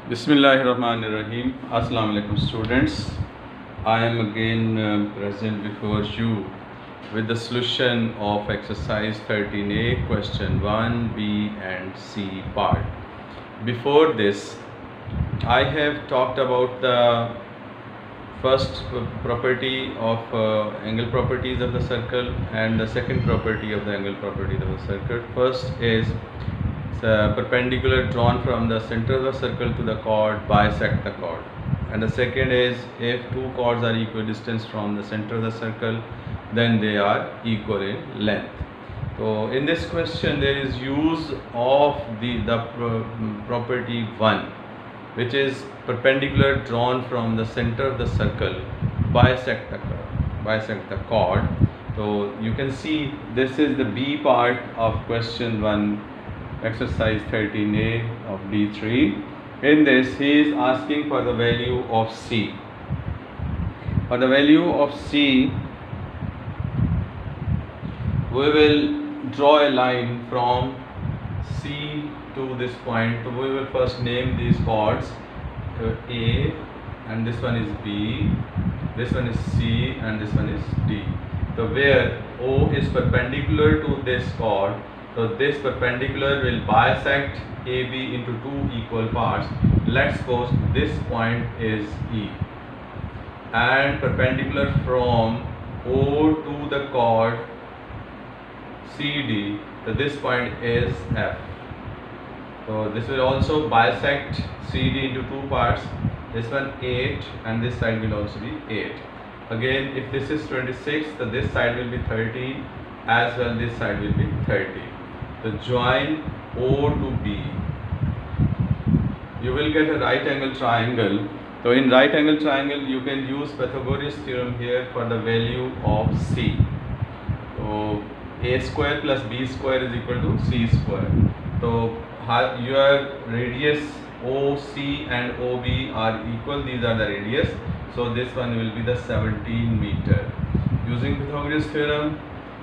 Bismillahirrahmanirrahim. Assalamu alaikum students. I am again present before you with the solution of exercise 13a question 1, B and C part. Before this, I have talked about the first property of angle properties of the circle and the second property of the angle properties of the circle. First is perpendicular drawn from the center of the circle to the chord bisect the chord, and the second is if two chords are equidistant from the center of the circle, then they are equal in length. So in this question there is use of the property 1, which is perpendicular drawn from the center of the circle bisect the chord. So you can see this is the B part of question 1, exercise 13a of D3. In this he is asking for the value of C. For the value of C, we will draw a line from C to this point. So we will first name these chords A, and this one is B, this one is C, and this one is D. So where O is perpendicular to this chord, so this perpendicular will bisect AB into two equal parts. Let's suppose this point is E, and perpendicular from O to the chord CD, so this point is F. So this will also bisect CD into two parts. This one 8, and this side will also be 8. Again, if this is 26, so this side will be 13, as well this side will be 30. So join O to B. You will get a right angle triangle. So in right angle triangle, you can use Pythagoras theorem here for the value of C. So A square plus B square is equal to C square. So your radius OC and OB are equal. These are the radius. So this one will be the 17 meter. Using Pythagoras theorem,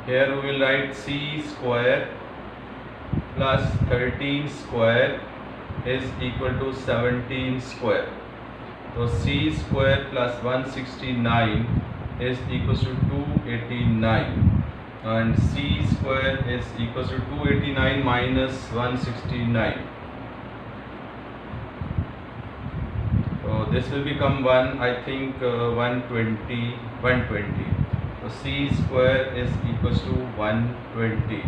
here we will write C square plus 13 square is equal to 17 square. So C square plus 169 is equal to 289, and C square is equal to 289 minus 169. So this will become 120. So C square is equal to 120.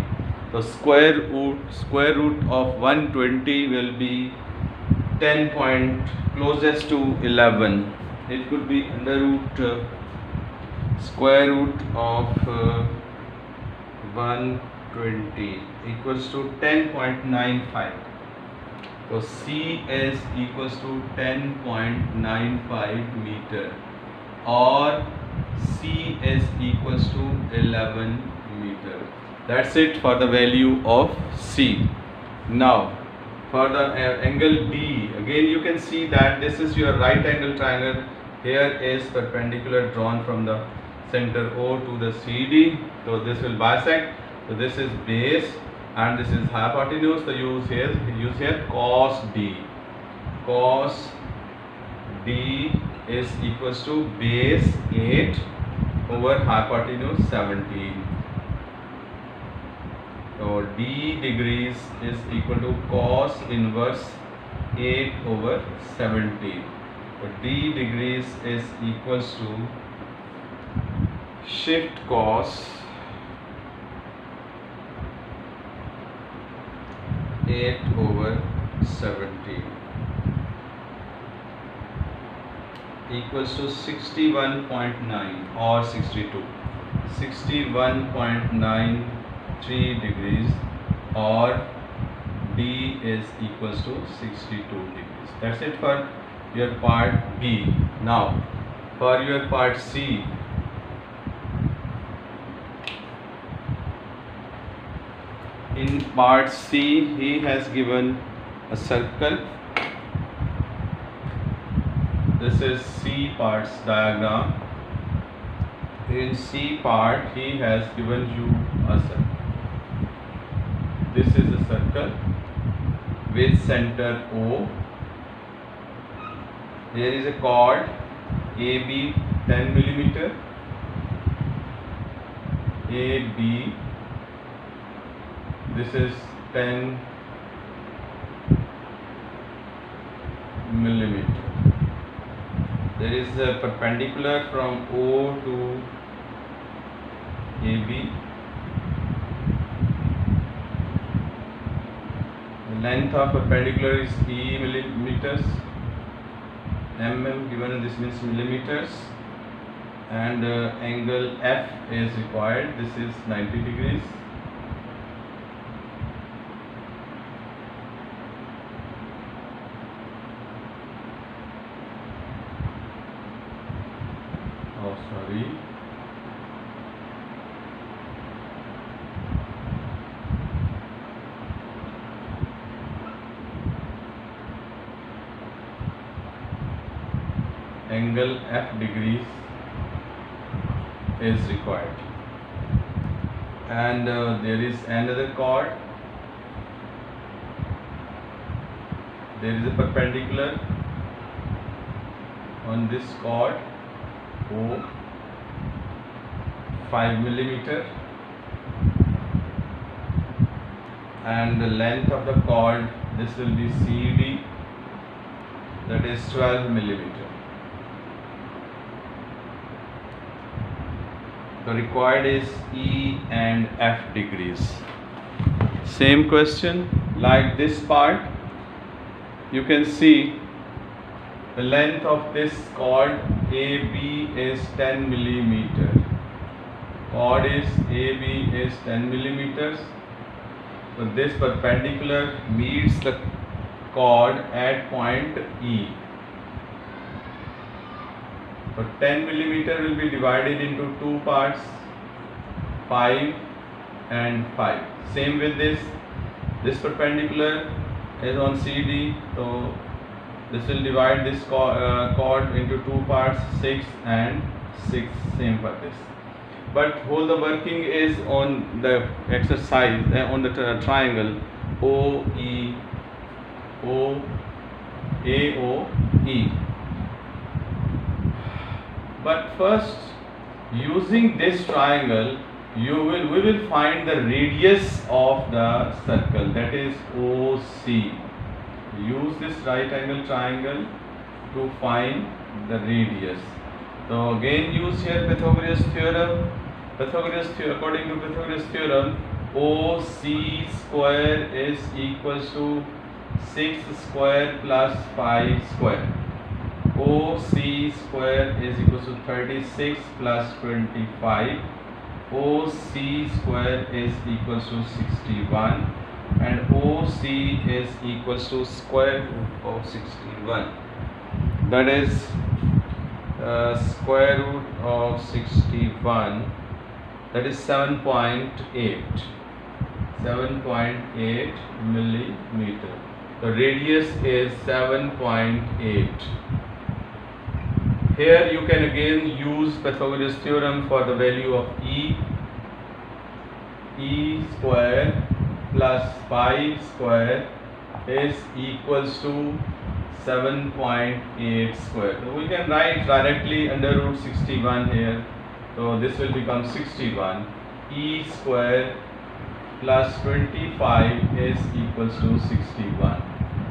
So square root of 120 will be 10 point closest to 11. It could be under root square root of 120 equals to 10.95. So C is equals to 10.95 meter, or C is equals to 11 meter. That's it for the value of C. Now for the angle B, again you can see that this is your right angle triangle. Here is perpendicular drawn from the center O to the CD. So this will bisect. So this is base and this is hypotenuse. So use here cos D. Cos D is equals to base 8 over hypotenuse 17. So D degrees is equal to cos inverse 8 over 17. So D degrees is equals to shift cos 8 over 17 equals to 61.9 or 62. 61.93 degrees, or D is equals to 62 degrees. That's it for your part B. Now for your part C, in part C he has given a circle. This is C part's diagram. In C part he has given you a circle. This is a circle with center O There is a chord AB 10 millimeter, AB, this is 10 millimeter. There is a perpendicular from O to AB. The length of perpendicular is E millimeters, mm given this means millimeters, and angle F is required. This is 90 degrees. Oh, sorry. Angle F degrees is required, and there is another chord. There is a perpendicular on this chord O 5 millimeter, and the length of the chord, this will be CD, that is 12 millimeter. The required is E and F degrees. Same question like this part. You can see the length of this chord AB is 10 millimeter. Chord is AB is 10 millimeters. So this perpendicular meets the chord at point E. So 10 millimeter will be divided into two parts, 5 and 5. Same with this perpendicular is on CD, so this will divide this chord into two parts, 6 and 6. Same for this. But whole the working is on the exercise on the triangle OE, AOE. But first, using this triangle, we will find the radius of the circle, that is OC. Use this right angle triangle to find the radius. So again use here Pythagoras theorem. According to Pythagoras theorem, OC square is equals to 6 square plus 5 square. OC square is equals to 36 plus 25. OC square is equals to 61, and OC is equals to square root of 61. That is square root of 61. That is 7.8. 7.8 millimeter. The radius is 7.8. Here you can again use Pythagoras theorem for the value of E. E square plus 5 square is equals to 7.8 square. So we can write directly under root 61 here. So this will become 61. E square plus 25 is equals to 61.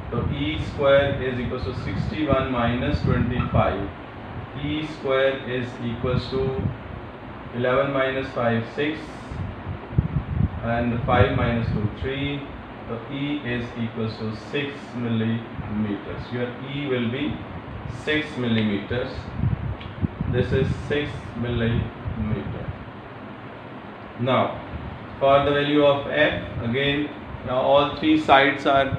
So E square is equals to 61 minus 25. E square is equals to 11 minus 5, 6, and 5 minus 2, 3. So E is equals to 6 millimeters. Your E will be 6 millimeters. This is 6 millimeter. Now for the value of F, again now all three sides are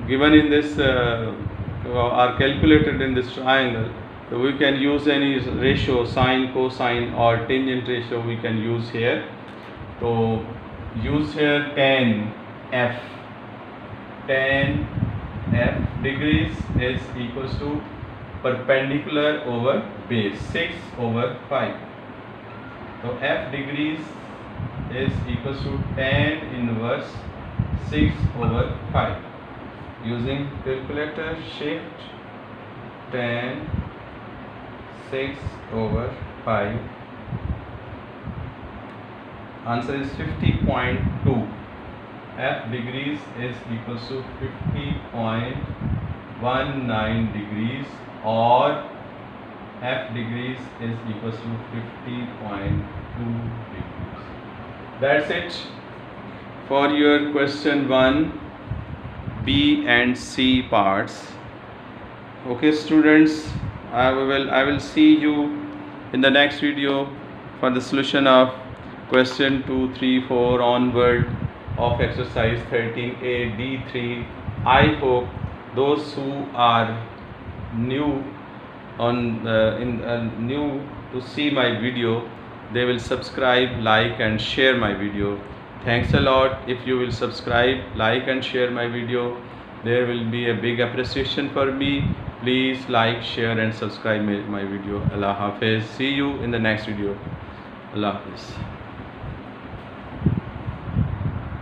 given in this are calculated in this triangle. So we can use any ratio, sine, cosine, or tangent ratio we can use here. So use here tan F. Tan F degrees is equals to perpendicular over base, 6 over 5. So F degrees is equals to tan inverse 6 over 5. Using calculator, shift tan 6/5. Answer is 50.2. F degrees is equals to 50.19 degrees, or F degrees is equals to 50.2 degrees. That's it for your question 1, B and C parts. Okay students, I will see you in the next video for the solution of question 2, 3, 4 onward of exercise 13A D3. I hope those who are new new to see my video, they will subscribe, like and share my video. Thanks a lot. If you will subscribe, like and share my video, there will be a big appreciation for me. Please like, share and subscribe my video. Allah Hafiz. See you in the next video. Allah Hafiz.